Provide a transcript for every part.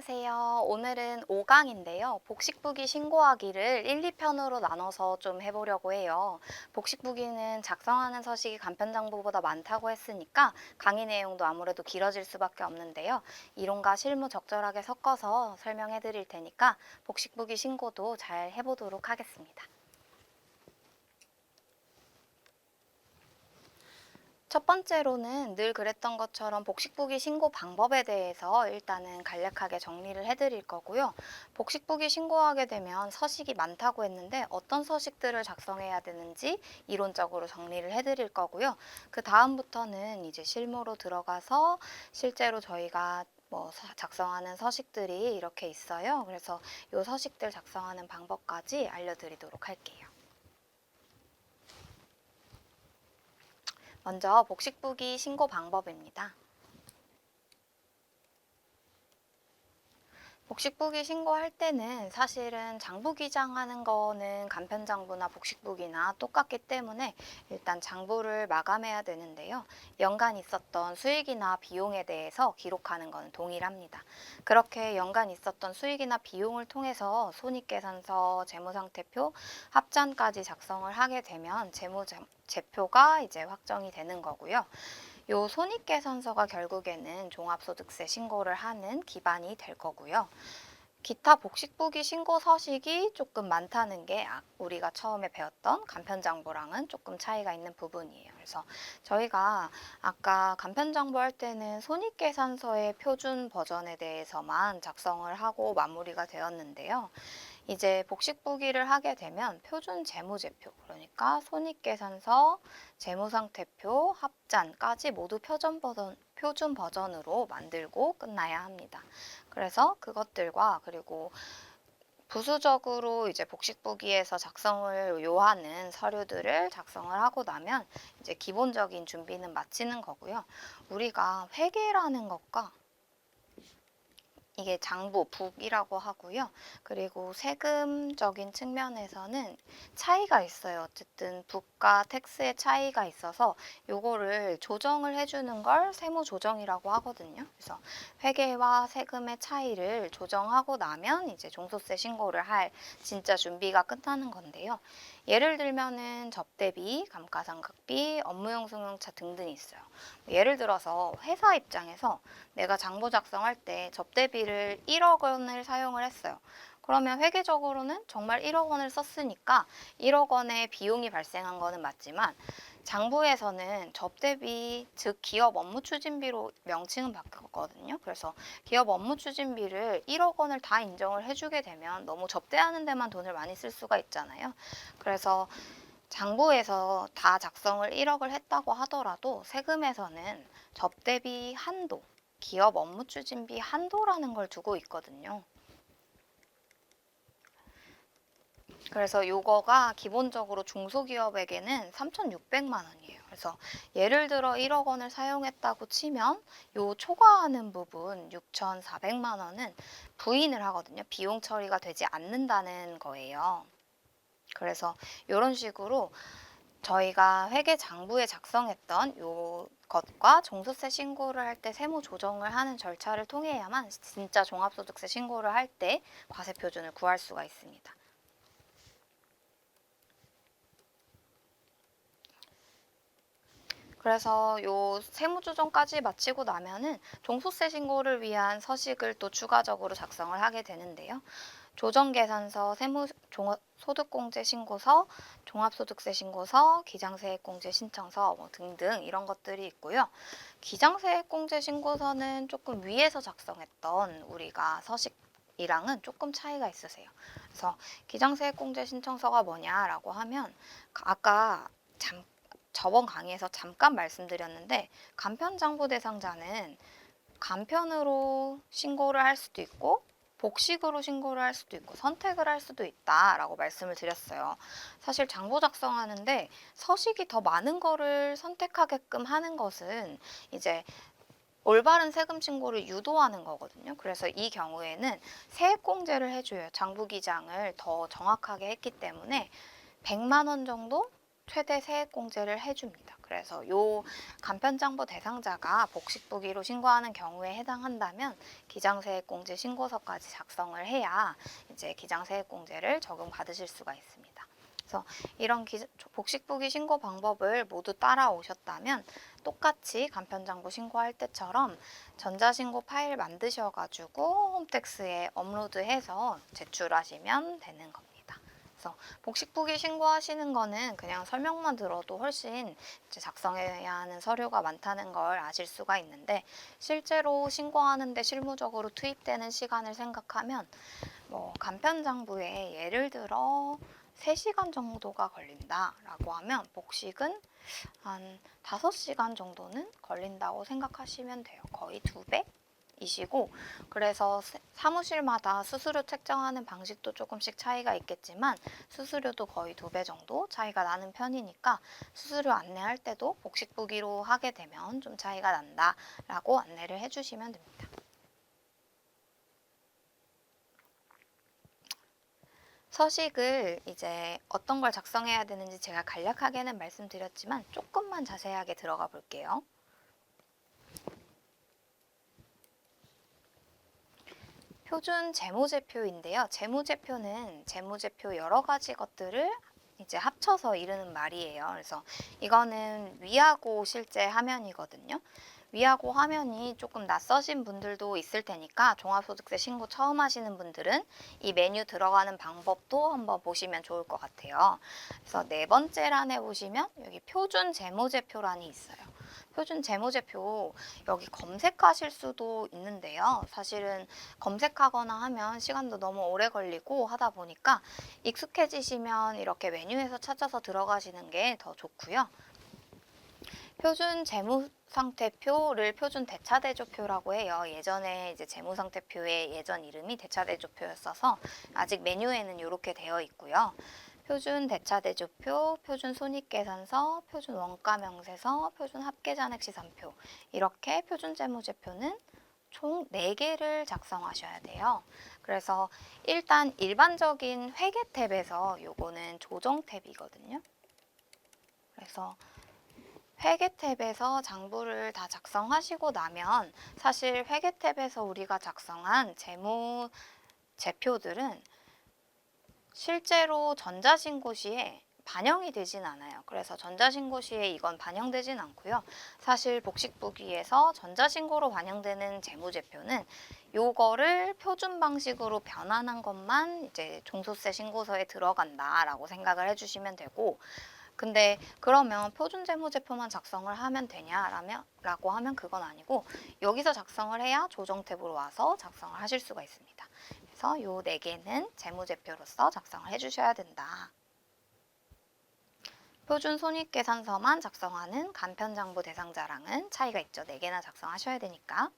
안녕하세요. 오늘은 5강인데요. 복식부기 신고하기를 1, 2편으로 나눠서 좀 해보려고 해요. 복식부기는 작성하는 서식이 간편장부보다 많다고 했으니까 강의 내용도 아무래도 길어질 수밖에 없는데요. 이론과 실무 적절하게 섞어서 설명해 드릴 테니까 복식부기 신고도 잘 해보도록 하겠습니다. 첫 번째로는 늘 그랬던 것처럼 복식부기 신고 방법에 대해서 일단은 간략하게 정리를 해드릴 거고요. 복식부기 신고하게 되면 서식이 많다고 했는데 어떤 서식들을 작성해야 되는지 이론적으로 정리를 해드릴 거고요. 그 다음부터는 이제 실무로 들어가서 실제로 저희가 작성하는 서식들이 이렇게 있어요. 그래서 이 서식들 작성하는 방법까지 알려드리도록 할게요. 먼저 복식부기 신고 방법입니다. 복식부기 신고할 때는 사실은 장부 기장하는 거는 간편장부나 복식부기나 똑같기 때문에 일단 장부를 마감해야 되는데요. 연간 있었던 수익이나 비용에 대해서 기록하는 것은 동일합니다. 그렇게 연간 있었던 수익이나 비용을 통해서 손익계산서, 재무상태표, 합잔까지 작성을 하게 되면 재무제표가 이제 확정이 되는 거고요. 요 손익계산서가 결국에는 종합소득세 신고를 하는 기반이 될 거고요. 기타 복식부기 신고 서식이 조금 많다는 게 우리가 처음에 배웠던 간편장부랑은 조금 차이가 있는 부분이에요. 그래서 저희가 아까 간편장부 할 때는 손익계산서의 표준 버전에 대해서만 작성을 하고 마무리가 되었는데요. 이제 복식부기를 하게 되면 표준 재무제표, 그러니까 손익계산서, 재무상태표, 합잔까지 모두 표준 버전으로 만들고 끝나야 합니다. 그래서 그것들과 그리고 부수적으로 이제 복식부기에서 작성을 요하는 서류들을 작성을 하고 나면 이제 기본적인 준비는 마치는 거고요. 우리가 회계라는 것과 이게 장부, 북이라고 하고요. 그리고 세금적인 측면에서는 차이가 있어요. 어쨌든 북과 텍스의 차이가 있어서 요거를 조정을 해주는 걸 세무조정이라고 하거든요. 그래서 회계와 세금의 차이를 조정하고 나면 이제 종소세 신고를 할 진짜 준비가 끝나는 건데요. 예를 들면은 접대비, 감가상각비, 업무용 승용차 등등이 있어요. 예를 들어서 회사 입장에서 내가 장부 작성할 때 접대비를 1억 원을 사용을 했어요. 그러면 회계적으로는 정말 1억 원을 썼으니까 1억 원의 비용이 발생한 거는 맞지만 장부에서는 접대비, 즉 기업 업무 추진비로 명칭은 바뀌었거든요. 그래서 기업 업무 추진비를 1억 원을 다 인정을 해주게 되면 너무 접대하는 데만 돈을 많이 쓸 수가 있잖아요. 그래서 장부에서 다 작성을 1억을 했다고 하더라도 세금에서는 접대비 한도, 기업 업무 추진비 한도라는 걸 두고 있거든요. 그래서 요거가 기본적으로 중소기업에게는 3,600만 원이에요. 그래서 예를 들어 1억 원을 사용했다고 치면 요 초과하는 부분 6,400만 원은 부인을 하거든요. 비용 처리가 되지 않는다는 거예요. 그래서 이런 식으로 저희가 회계장부에 작성했던 요 것과 종소세 신고를 할 때 세무 조정을 하는 절차를 통해야만 진짜 종합소득세 신고를 할 때 과세 표준을 구할 수가 있습니다. 그래서 요 세무조정까지 마치고 나면은 종소세 신고를 위한 서식을 또 추가적으로 작성을 하게 되는데요. 조정계산서, 소득공제 신고서, 종합소득세 신고서, 기장세액공제 신청서 등등 이런 것들이 있고요. 기장세액공제 신고서는 조금 위에서 작성했던 우리가 서식이랑은 조금 차이가 있으세요. 그래서 기장세액공제 신청서가 뭐냐라고 하면 아까 저번 강의에서 잠깐 말씀드렸는데 간편장부 대상자는 간편으로 신고를 할 수도 있고 복식으로 신고를 할 수도 있고 선택을 할 수도 있다라고 말씀을 드렸어요. 사실 장부 작성하는데 서식이 더 많은 거를 선택하게끔 하는 것은 이제 올바른 세금 신고를 유도하는 거거든요. 그래서 이 경우에는 세액공제를 해줘요. 장부 기장을 더 정확하게 했기 때문에 100만 원 정도 최대 세액공제를 해줍니다. 그래서 요 간편장부 대상자가 복식부기로 신고하는 경우에 해당한다면 기장세액공제 신고서까지 작성을 해야 이제 기장세액공제를 적용받으실 수가 있습니다. 그래서 이런 복식부기 신고 방법을 모두 따라오셨다면 똑같이 간편장부 신고할 때처럼 전자신고 파일 만드셔가지고 홈택스에 업로드해서 제출하시면 되는 겁니다. 그래서 복식부기 신고하시는 거는 그냥 설명만 들어도 훨씬 이제 작성해야 하는 서류가 많다는 걸 아실 수가 있는데, 실제로 신고하는데 실무적으로 투입되는 시간을 생각하면 뭐 간편장부에 예를 들어 3시간 정도가 걸린다라고 하면 복식은 한 5시간 정도는 걸린다고 생각하시면 돼요. 거의 2배? 이시고, 그래서 사무실마다 수수료 책정하는 방식도 조금씩 차이가 있겠지만 수수료도 거의 2배 정도 차이가 나는 편이니까 수수료 안내할 때도 복식부기로 하게 되면 좀 차이가 난다라고 안내를 해주시면 됩니다. 서식을 이제 어떤 걸 작성해야 되는지 제가 간략하게는 말씀드렸지만 조금만 자세하게 들어가 볼게요. 표준 재무제표인데요. 재무제표는 재무제표 여러 가지 것들을 이제 합쳐서 이르는 말이에요. 그래서 이거는 위하고 실제 화면이거든요. 위하고 화면이 조금 낯서신 분들도 있을 테니까 종합소득세 신고 처음 하시는 분들은 이 메뉴 들어가는 방법도 한번 보시면 좋을 것 같아요. 그래서 4번째 란에 보시면 여기 표준 재무제표란이 있어요. 표준 재무제표 여기 검색하실 수도 있는데요. 사실은 검색하거나 하면 시간도 너무 오래 걸리고 하다 보니까 익숙해지시면 이렇게 메뉴에서 찾아서 들어가시는 게 더 좋고요. 표준 재무상태표를 표준 대차대조표라고 해요. 예전에 이제 재무상태표의 예전 이름이 대차대조표였어서 아직 메뉴에는 이렇게 되어 있고요. 표준 대차대조표, 표준 손익계산서, 표준 원가명세서, 표준 합계잔액시산표, 이렇게 표준 재무제표는 총 4개를 작성하셔야 돼요. 그래서 일단 일반적인 회계 탭에서 요거는 조정 탭이거든요. 그래서 회계 탭에서 장부를 다 작성하시고 나면 사실 회계 탭에서 우리가 작성한 재무 제표들은 실제로 전자신고 시에 반영이 되진 않아요. 그래서 전자신고 시에 이건 반영되진 않고요. 사실 복식부기에서 전자신고로 반영되는 재무제표는 요거를 표준 방식으로 변환한 것만 이제 종소세 신고서에 들어간다라고 생각을 해주시면 되고, 근데 그러면 표준 재무제표만 작성을 하면 되냐라고 하면 그건 아니고 여기서 작성을 해야 조정 탭으로 와서 작성을 하실 수가 있습니다. 그래서 요 4개는 재무제표로서 작성을 해주셔야 된다. 표준 손익계산서만 작성하는 간편장부 대상자랑은 차이가 있죠. 4개나 작성하셔야 되니까.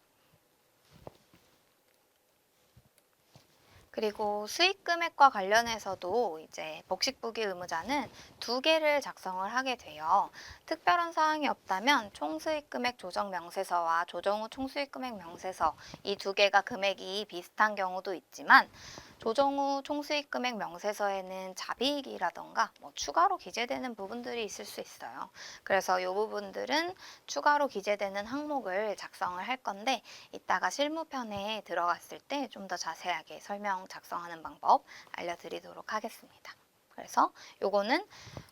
그리고 수익금액과 관련해서도 이제 복식부기 의무자는 2개를 작성을 하게 돼요. 특별한 사항이 없다면 총수익금액 조정명세서와 조정 후 총수익금액 명세서, 이 2개가 금액이 비슷한 경우도 있지만 조정 후 총수익금액 명세서에는 자비익이라던가 뭐 추가로 기재되는 부분들이 있을 수 있어요. 그래서 이 부분들은 추가로 기재되는 항목을 작성을 할 건데 이따가 실무편에 들어갔을 때 좀 더 자세하게 설명 작성하는 방법 알려드리도록 하겠습니다. 그래서 요거는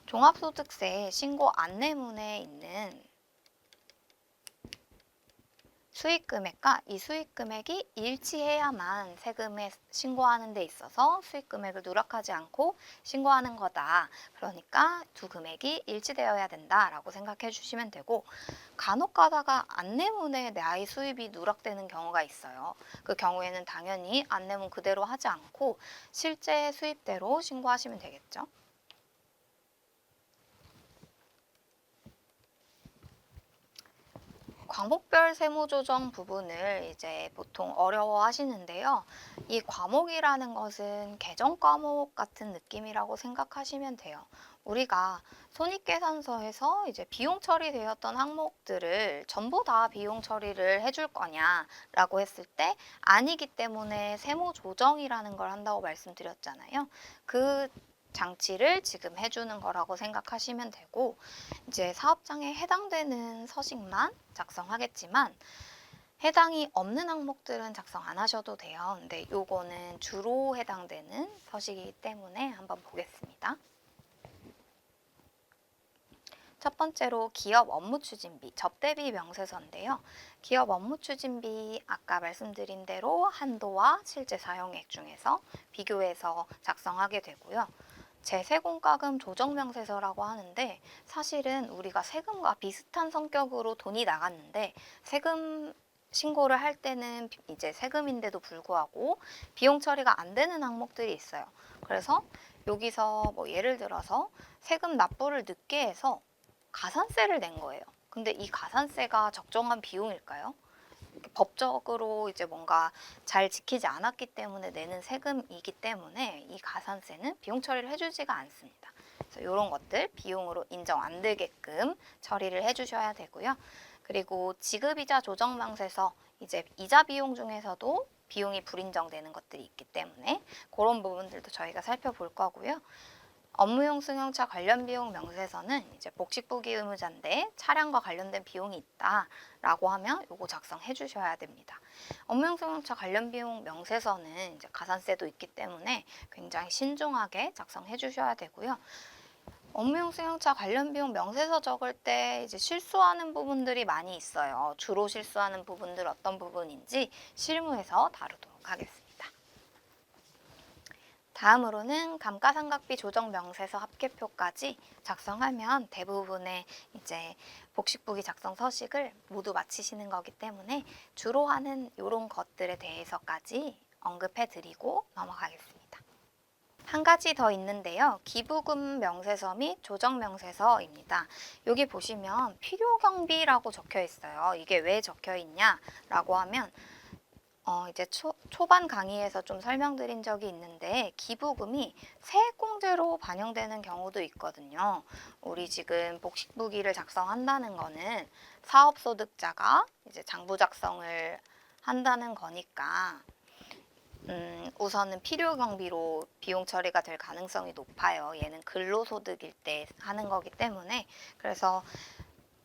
종합소득세 신고 안내문에 있는 수익금액과 이 수익금액이 일치해야만 세금에 신고하는 데 있어서 수익금액을 누락하지 않고 신고하는 거다. 그러니까 2 금액이 일치되어야 된다라고 생각해 주시면 되고, 간혹 가다가 안내문에 내 아이 수입이 누락되는 경우가 있어요. 그 경우에는 당연히 안내문 그대로 하지 않고 실제 수입대로 신고하시면 되겠죠. 과목별 세무조정 부분을 이제 보통 어려워 하시는데요. 이 과목이라는 것은 개정 과목 같은 느낌이라고 생각하시면 돼요. 우리가 손익계산서에서 이제 비용 처리되었던 항목들을 전부 다 비용 처리를 해줄 거냐라고 했을 때 아니기 때문에 세무조정이라는 걸 한다고 말씀드렸잖아요. 그 장치를 지금 해주는 거라고 생각하시면 되고, 이제 사업장에 해당되는 서식만 작성하겠지만 해당이 없는 항목들은 작성 안 하셔도 돼요. 근데 요거는 주로 해당되는 서식이기 때문에 한번 보겠습니다. 첫 번째로 기업 업무 추진비, 접대비 명세서인데요. 기업 업무 추진비 아까 말씀드린 대로 한도와 실제 사용액 중에서 비교해서 작성하게 되고요. 재세공과금 조정명세서라고 하는데 사실은 우리가 세금과 비슷한 성격으로 돈이 나갔는데 세금 신고를 할 때는 이제 세금인데도 불구하고 비용 처리가 안 되는 항목들이 있어요. 그래서 여기서 뭐 예를 들어서 세금 납부를 늦게 해서 가산세를 낸 거예요. 근데 이 가산세가 적정한 비용일까요? 법적으로 이제 뭔가 잘 지키지 않았기 때문에 내는 세금이기 때문에 이 가산세는 비용 처리를 해주지가 않습니다. 그래서 이런 것들 비용으로 인정 안 되게끔 처리를 해주셔야 되고요. 그리고 지급이자 조정명세서 이제 이자 비용 중에서도 비용이 불인정되는 것들이 있기 때문에 그런 부분들도 저희가 살펴볼 거고요. 업무용 승용차 관련 비용 명세서는 이제 복식부기 의무자인데 차량과 관련된 비용이 있다라고 하면 요거 작성해 주셔야 됩니다. 업무용 승용차 관련 비용 명세서는 이제 가산세도 있기 때문에 굉장히 신중하게 작성해 주셔야 되고요. 업무용 승용차 관련 비용 명세서 적을 때 이제 실수하는 부분들이 많이 있어요. 주로 실수하는 부분들 어떤 부분인지 실무에서 다루도록 하겠습니다. 다음으로는 감가상각비 조정 명세서 합계표까지 작성하면 대부분의 이제 복식부기 작성 서식을 모두 마치시는 거기 때문에 주로 하는 이런 것들에 대해서까지 언급해 드리고 넘어가겠습니다. 한 가지 더 있는데요. 기부금 명세서 및 조정 명세서입니다. 여기 보시면 필요경비라고 적혀 있어요. 이게 왜 적혀 있냐라고 하면 이제 초반 강의에서 좀 설명드린 적이 있는데 기부금이 세액공제로 반영되는 경우도 있거든요. 우리 지금 복식부기를 작성한다는 거는 사업소득자가 이제 장부 작성을 한다는 거니까 우선은 필요경비로 비용 처리가 될 가능성이 높아요. 얘는 근로소득일 때 하는 거기 때문에 그래서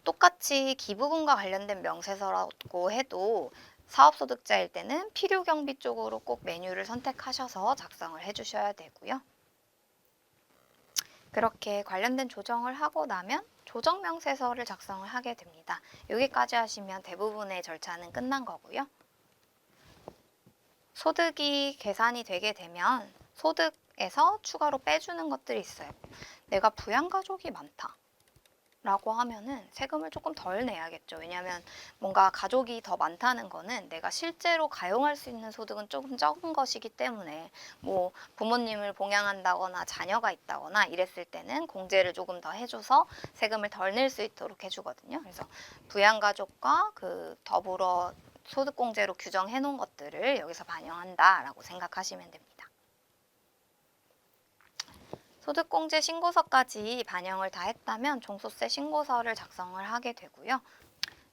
똑같이 기부금과 관련된 명세서라고 해도 사업소득자일 때는 필요경비 쪽으로 꼭 메뉴를 선택하셔서 작성을 해주셔야 되고요. 그렇게 관련된 조정을 하고 나면 조정명세서를 작성을 하게 됩니다. 여기까지 하시면 대부분의 절차는 끝난 거고요. 소득이 계산이 되게 되면 소득에서 추가로 빼주는 것들이 있어요. 내가 부양가족이 많다 라고 하면은 세금을 조금 덜 내야겠죠. 왜냐하면 뭔가 가족이 더 많다는 거는 내가 실제로 가용할 수 있는 소득은 조금 적은 것이기 때문에 뭐 부모님을 봉양한다거나 자녀가 있다거나 이랬을 때는 공제를 조금 더 해줘서 세금을 덜 낼 수 있도록 해주거든요. 그래서 부양가족과 그 더불어 소득공제로 규정해 놓은 것들을 여기서 반영한다라고 생각하시면 됩니다. 소득공제 신고서까지 반영을 다 했다면 종소세 신고서를 작성을 하게 되고요.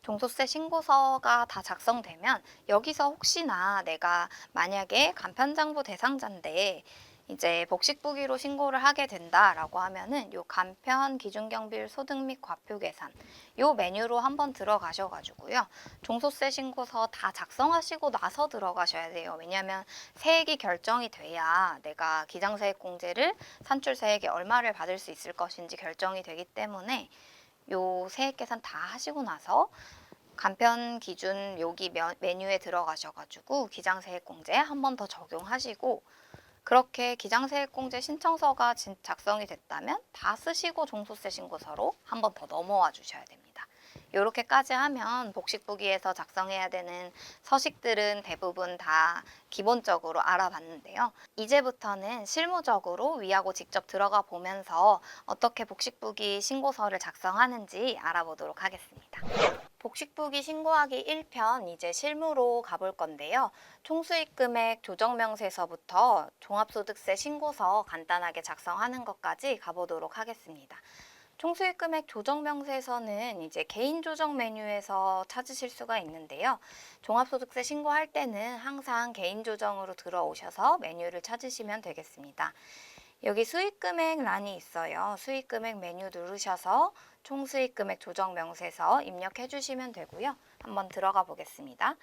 종소세 신고서가 다 작성되면 여기서 혹시나 내가 만약에 간편장부 대상자인데 이제 복식부기로 신고를 하게 된다라고 하면은 요 간편 기준경비율 소득 및 과표 계산 요 메뉴로 한번 들어가셔가지고요. 종소세 신고서 다 작성하시고 나서 들어가셔야 돼요. 왜냐하면 세액이 결정이 돼야 내가 기장세액 공제를 산출세액에 얼마를 받을 수 있을 것인지 결정이 되기 때문에 요 세액 계산 다 하시고 나서 간편 기준 여기 메뉴에 들어가셔가지고 기장세액공제 한 번 더 적용하시고 그렇게 기장세액공제 신청서가 작성이 됐다면 다 쓰시고 종소세 신고서로 한 번 더 넘어와 주셔야 됩니다. 이렇게까지 하면 복식부기에서 작성해야 되는 서식들은 대부분 다 기본적으로 알아봤는데요. 이제부터는 실무적으로 위하고 직접 들어가 보면서 어떻게 복식부기 신고서를 작성하는지 알아보도록 하겠습니다. 복식부기 신고하기 1편 이제 실무로 가볼 건데요. 총수익 금액 조정명세서부터 종합소득세 신고서 간단하게 작성하는 것까지 가보도록 하겠습니다. 총수익 금액 조정명세서는 이제 개인 조정 메뉴에서 찾으실 수가 있는데요. 종합소득세 신고할 때는 항상 개인 조정으로 들어오셔서 메뉴를 찾으시면 되겠습니다. 여기 수익금액 란이 있어요. 수익금액 메뉴 누르셔서 총 수익금액 조정 명세서 입력해 주시면 되고요. 한번 들어가 보겠습니다.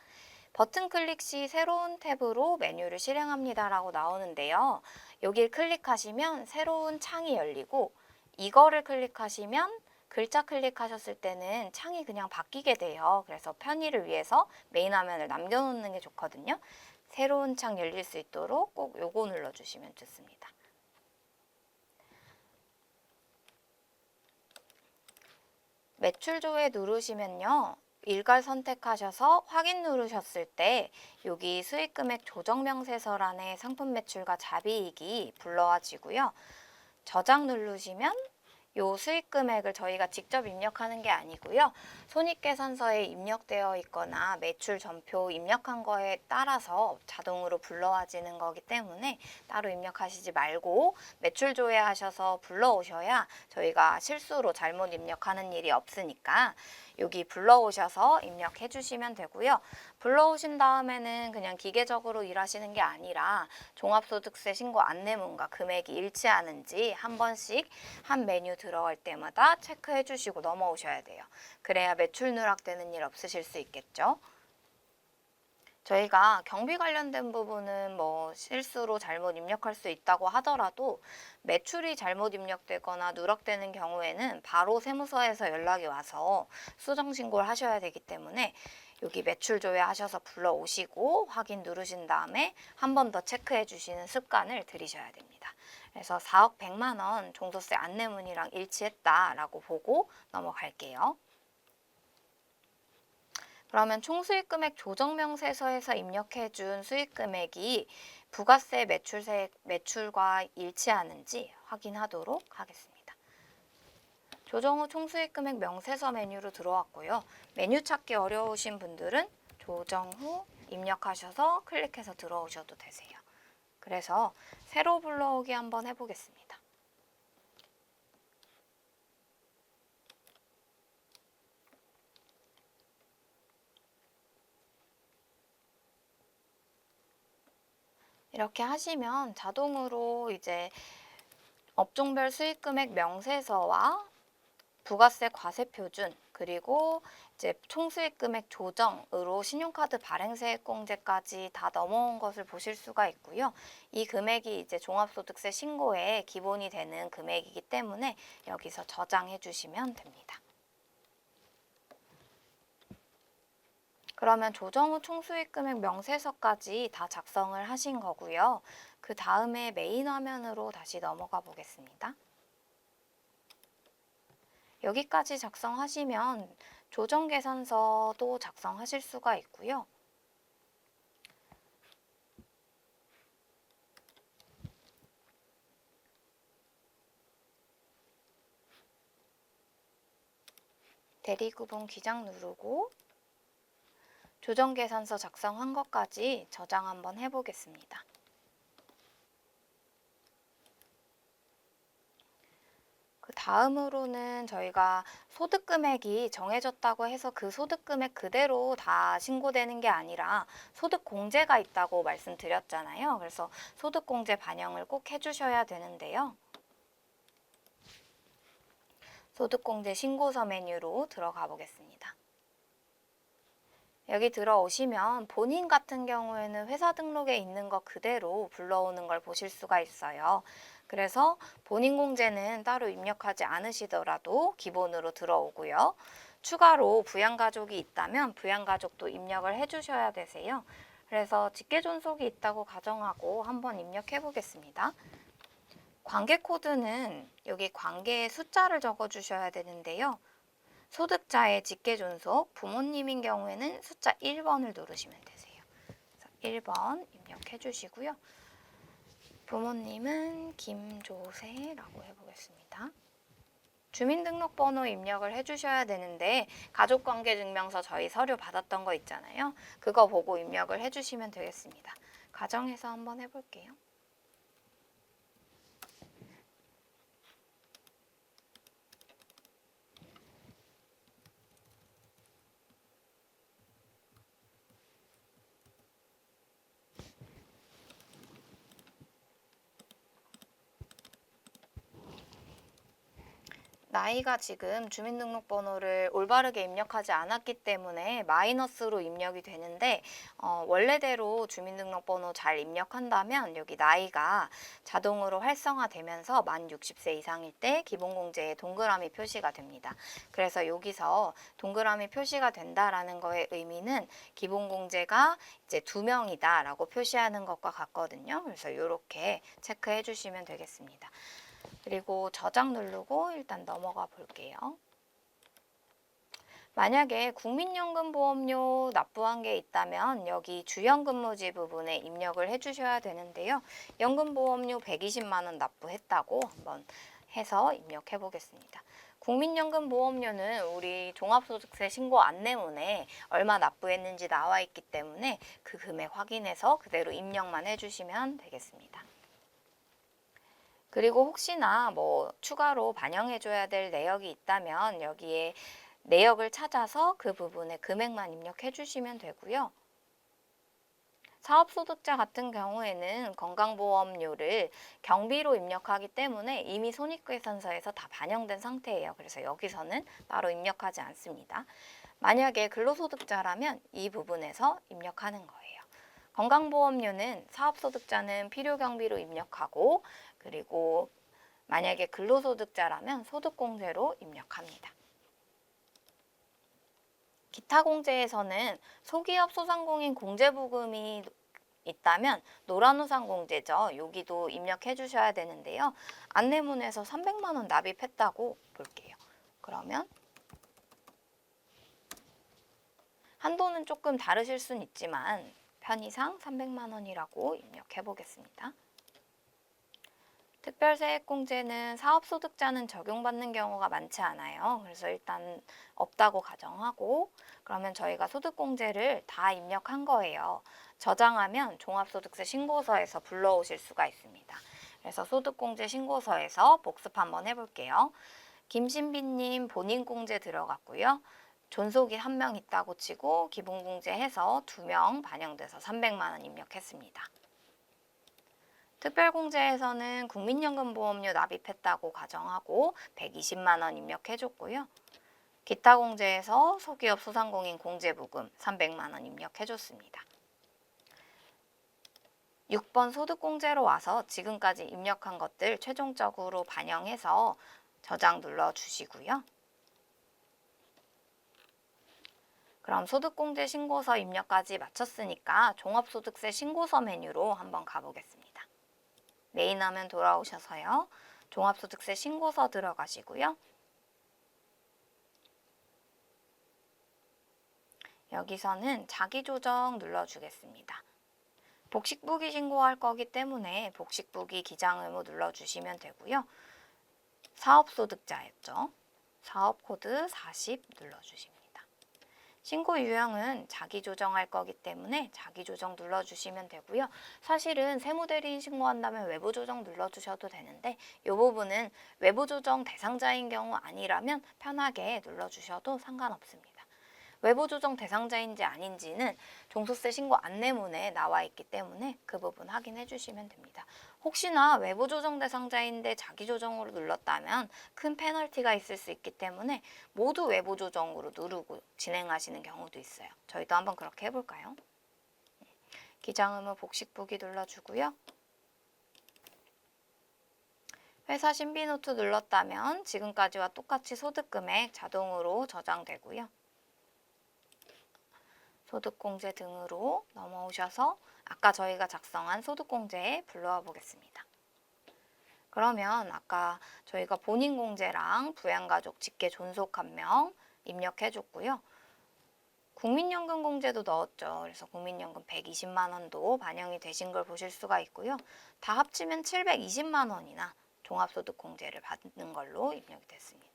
버튼 클릭 시 새로운 탭으로 메뉴를 실행합니다 라고 나오는데요. 여기를 클릭하시면 새로운 창이 열리고 이거를 클릭하시면 글자 클릭하셨을 때는 창이 그냥 바뀌게 돼요. 그래서 편의를 위해서 메인 화면을 남겨놓는 게 좋거든요. 새로운 창 열릴 수 있도록 꼭 요거 눌러주시면 좋습니다. 매출 조회 누르시면요. 일괄 선택하셔서 확인 누르셨을 때 여기 수익금액 조정 명세서란에 상품 매출과 자비익이 불러와지고요. 저장 누르시면 요 수익 금액을 저희가 직접 입력하는 게 아니고요. 손익계산서에 입력되어 있거나 매출 전표 입력한 거에 따라서 자동으로 불러와지는 거기 때문에 따로 입력하시지 말고 매출 조회하셔서 불러오셔야 저희가 실수로 잘못 입력하는 일이 없으니까 여기 불러오셔서 입력해 주시면 되고요. 불러오신 다음에는 그냥 기계적으로 일하시는 게 아니라 종합소득세 신고 안내문과 금액이 일치하는지 한 번씩 한 메뉴 들어갈 때마다 체크해 주시고 넘어오셔야 돼요. 그래야 매출 누락되는 일 없으실 수 있겠죠. 저희가 경비 관련된 부분은 뭐 실수로 잘못 입력할 수 있다고 하더라도 매출이 잘못 입력되거나 누락되는 경우에는 바로 세무서에서 연락이 와서 수정 신고를 하셔야 되기 때문에 여기 매출 조회하셔서 불러오시고 확인 누르신 다음에 한 번 더 체크해 주시는 습관을 들이셔야 됩니다. 그래서 4억 100만 원 종소세 안내문이랑 일치했다라고 보고 넘어갈게요. 그러면 총수익금액 조정명세서에서 입력해준 수익금액이 부가세 매출과 일치하는지 확인하도록 하겠습니다. 조정 후 총수익금액 명세서 메뉴로 들어왔고요. 메뉴 찾기 어려우신 분들은 조정 후 입력하셔서 클릭해서 들어오셔도 되세요. 그래서 새로 불러오기 한번 해보겠습니다. 이렇게 하시면 자동으로 이제 업종별 수익금액 명세서와 부가세 과세표준 그리고 이제 총수익금액 조정으로 신용카드 발행세액공제까지 다 넘어온 것을 보실 수가 있고요. 이 금액이 이제 종합소득세 신고에 기본이 되는 금액이기 때문에 여기서 저장해 주시면 됩니다. 그러면 조정 후 총수익금액 명세서까지 다 작성을 하신 거고요. 그 다음에 메인 화면으로 다시 넘어가 보겠습니다. 여기까지 작성하시면 조정계산서도 작성하실 수가 있고요. 대리구분 기장 누르고 조정계산서 작성한 것까지 저장 한번 해보겠습니다. 그 다음으로는 저희가 소득금액이 정해졌다고 해서 그 소득금액 그대로 다 신고되는 게 아니라 소득공제가 있다고 말씀드렸잖아요. 그래서 소득공제 반영을 꼭 해주셔야 되는데요. 소득공제 신고서 메뉴로 들어가 보겠습니다. 여기 들어오시면 본인 같은 경우에는 회사 등록에 있는 거 그대로 불러오는 걸 보실 수가 있어요. 그래서 본인 공제는 따로 입력하지 않으시더라도 기본으로 들어오고요. 추가로 부양가족이 있다면 부양가족도 입력을 해주셔야 되세요. 그래서 직계존속이 있다고 가정하고 한번 입력해 보겠습니다. 관계 코드는 여기 관계의 숫자를 적어주셔야 되는데요. 소득자의 직계존속, 부모님인 경우에는 숫자 1번을 누르시면 되세요. 1번 입력해 주시고요. 부모님은 김조세라고 해보겠습니다. 주민등록번호 입력을 해주셔야 되는데 가족관계증명서 저희 서류 받았던 거 있잖아요. 그거 보고 입력을 해주시면 되겠습니다. 가정에서 한번 해볼게요. 나이가 지금 주민등록번호를 올바르게 입력하지 않았기 때문에 마이너스로 입력이 되는데 원래대로 주민등록번호 잘 입력한다면 여기 나이가 자동으로 활성화되면서 만 60세 이상일 때 기본공제에 동그라미 표시가 됩니다. 그래서 여기서 동그라미 표시가 된다라는 거의 의미는 기본공제가 이제 2명이다 라고 표시하는 것과 같거든요. 그래서 이렇게 체크해 주시면 되겠습니다. 그리고 저장 누르고 일단 넘어가 볼게요. 만약에 국민연금보험료 납부한 게 있다면 여기 주연근무지 부분에 입력을 해주셔야 되는데요. 연금보험료 120만 원 납부했다고 한번 해서 입력해 보겠습니다. 국민연금보험료는 우리 종합소득세 신고 안내문에 얼마 납부했는지 나와 있기 때문에 그 금액 확인해서 그대로 입력만 해주시면 되겠습니다. 그리고 혹시나 뭐 추가로 반영해줘야 될 내역이 있다면 여기에 내역을 찾아서 그 부분에 금액만 입력해 주시면 되고요. 사업소득자 같은 경우에는 건강보험료를 경비로 입력하기 때문에 이미 손익계산서에서 다 반영된 상태예요. 그래서 여기서는 따로 입력하지 않습니다. 만약에 근로소득자라면 이 부분에서 입력하는 거예요. 건강보험료는 사업소득자는 필요경비로 입력하고 그리고 만약에 근로소득자라면 소득공제로 입력합니다. 기타공제에서는 소기업 소상공인 공제부금이 있다면 노란우산공제죠. 여기도 입력해 주셔야 되는데요. 안내문에서 300만 원 납입했다고 볼게요. 그러면 한도는 조금 다르실 순 있지만 편의상 300만 원이라고 입력해 보겠습니다. 특별세액공제는 사업소득자는 적용받는 경우가 많지 않아요. 그래서 일단 없다고 가정하고 그러면 저희가 소득공제를 다 입력한 거예요. 저장하면 종합소득세 신고서에서 불러오실 수가 있습니다. 그래서 소득공제 신고서에서 복습 한번 해볼게요. 김신비님 본인공제 들어갔고요. 존속이 1명 있다고 치고 기본공제 해서 2명 반영돼서 300만 원 입력했습니다. 특별공제에서는 국민연금보험료 납입했다고 가정하고 120만 원 입력해줬고요. 기타공제에서 소기업 소상공인 공제부금 300만 원 입력해줬습니다. 6번 소득공제로 와서 지금까지 입력한 것들 최종적으로 반영해서 저장 눌러주시고요. 그럼 소득공제 신고서 입력까지 마쳤으니까 종합소득세 신고서 메뉴로 한번 가보겠습니다. 메인 화면 돌아오셔서요. 종합소득세 신고서 들어가시고요. 여기서는 자기조정 눌러주겠습니다. 복식부기 신고할 거기 때문에 복식부기 기장의무 눌러주시면 되고요. 사업소득자였죠. 사업코드 40 눌러주십니다. 신고 유형은 자기 조정할 거기 때문에 자기 조정 눌러주시면 되고요. 사실은 세무대리인 신고한다면 외부 조정 눌러주셔도 되는데 이 부분은 외부 조정 대상자인 경우 아니라면 편하게 눌러주셔도 상관없습니다. 외부 조정 대상자인지 아닌지는 종소세 신고 안내문에 나와 있기 때문에 그 부분 확인해 주시면 됩니다. 혹시나 외부 조정 대상자인데 자기 조정으로 눌렀다면 큰 페널티가 있을 수 있기 때문에 모두 외부 조정으로 누르고 진행하시는 경우도 있어요. 저희도 한번 그렇게 해볼까요? 기장의무 복식부기 눌러주고요. 회사 신비노트 눌렀다면 지금까지와 똑같이 소득금액 자동으로 저장되고요. 소득공제 등으로 넘어오셔서 아까 저희가 작성한 소득공제에 불러와 보겠습니다. 그러면 아까 저희가 본인공제랑 부양가족 직계 존속 1명 입력해줬고요. 국민연금공제도 넣었죠. 그래서 국민연금 120만 원도 반영이 되신 걸 보실 수가 있고요. 다 합치면 720만 원이나 종합소득공제를 받는 걸로 입력이 됐습니다.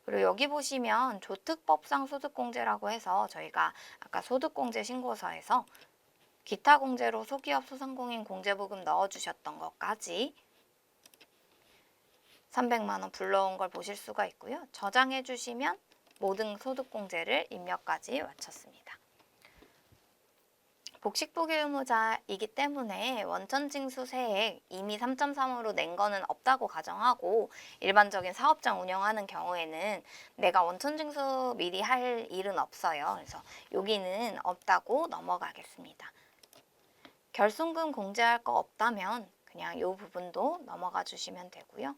그리고 여기 보시면 조특법상 소득공제라고 해서 저희가 아까 소득공제 신고서에서 기타 공제로 소기업 소상공인 공제부금 넣어주셨던 것까지 300만 원 불러온 걸 보실 수가 있고요. 저장해 주시면 모든 소득공제를 입력까지 마쳤습니다. 복식부기 의무자이기 때문에 원천징수 세액 이미 3.3으로 낸 거는 없다고 가정하고 일반적인 사업장 운영하는 경우에는 내가 원천징수 미리 할 일은 없어요. 그래서 여기는 없다고 넘어가겠습니다. 결손금 공제할 거 없다면 그냥 이 부분도 넘어가 주시면 되고요.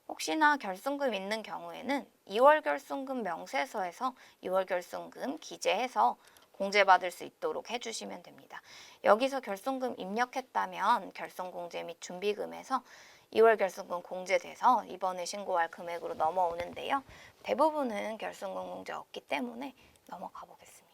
혹시나 결손금 있는 경우에는 2월 결손금 명세서에서 2월 결손금 기재해서 공제받을 수 있도록 해주시면 됩니다. 여기서 결손금 입력했다면 결손공제 및 준비금에서 2월 결손금 공제돼서 이번에 신고할 금액으로 넘어오는데요. 대부분은 결손금 공제 없기 때문에 넘어가 보겠습니다.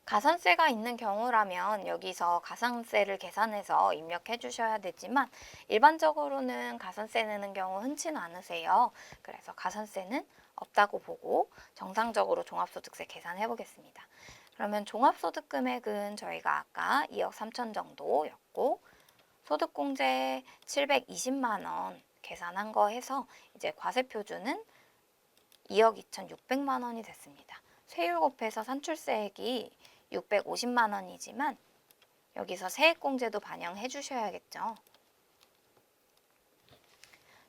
가산세가 있는 경우라면 여기서 가산세를 계산해서 입력해 주셔야 되지만 일반적으로는 가산세 내는 경우 흔치는 않으세요. 그래서 가산세는 없다고 보고 정상적으로 종합소득세 계산해 보겠습니다. 그러면 종합소득 금액은 저희가 아까 2억 3천 정도였고 소득공제 720만 원 계산한 거 해서 이제 과세표준은 2억 2,600만 원이 됐습니다. 세율 곱해서 산출세액이 650만 원이지만 여기서 세액공제도 반영해 주셔야겠죠.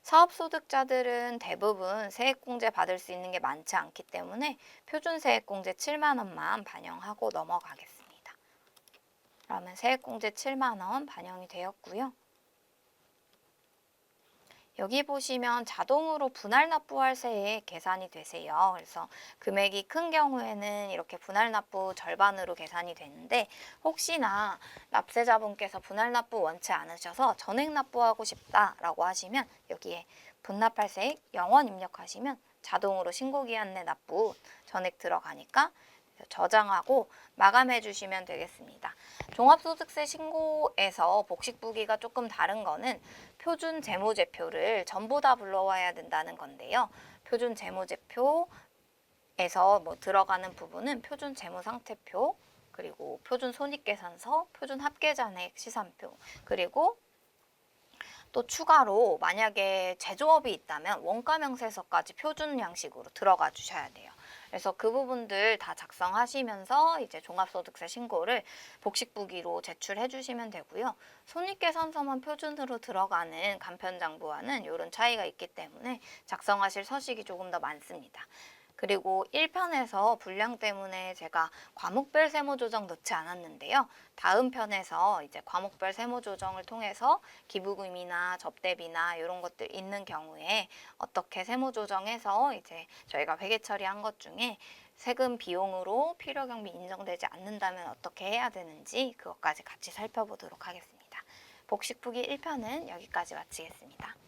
사업소득자들은 대부분 세액공제 받을 수 있는 게 많지 않기 때문에 표준세액공제 7만 원만 반영하고 넘어가겠습니다. 그러면 세액공제 7만 원 반영이 되었고요. 여기 보시면 자동으로 분할납부할세액 계산이 되세요. 그래서 금액이 큰 경우에는 이렇게 분할납부 절반으로 계산이 되는데 혹시나 납세자분께서 분할납부 원치 않으셔서 전액납부하고 싶다라고 하시면 여기에 분납할세액 0원 입력하시면 자동으로 신고기한 내 납부 전액 들어가니까 저장하고 마감해 주시면 되겠습니다. 종합소득세 신고에서 복식부기가 조금 다른 거는 표준 재무제표를 전부 다 불러와야 된다는 건데요. 표준 재무제표에서 뭐 들어가는 부분은 표준 재무상태표, 그리고 표준 손익계산서, 표준 합계잔액 시산표, 그리고 또 추가로 만약에 제조업이 있다면 원가명세서까지 표준 양식으로 들어가 주셔야 돼요. 그래서 그 부분들 다 작성하시면서 이제 종합소득세 신고를 복식부기로 제출해 주시면 되고요. 손익계산서만 표준으로 들어가는 간편장부와는 이런 차이가 있기 때문에 작성하실 서식이 조금 더 많습니다. 그리고 1편에서 분량 때문에 제가 과목별 세무조정 넣지 않았는데요. 다음 편에서 이제 과목별 세무조정을 통해서 기부금이나 접대비나 이런 것들 있는 경우에 어떻게 세무조정해서 이제 저희가 회계 처리한 것 중에 세금 비용으로 필요경비 인정되지 않는다면 어떻게 해야 되는지 그것까지 같이 살펴보도록 하겠습니다. 복식푸기 1편은 여기까지 마치겠습니다.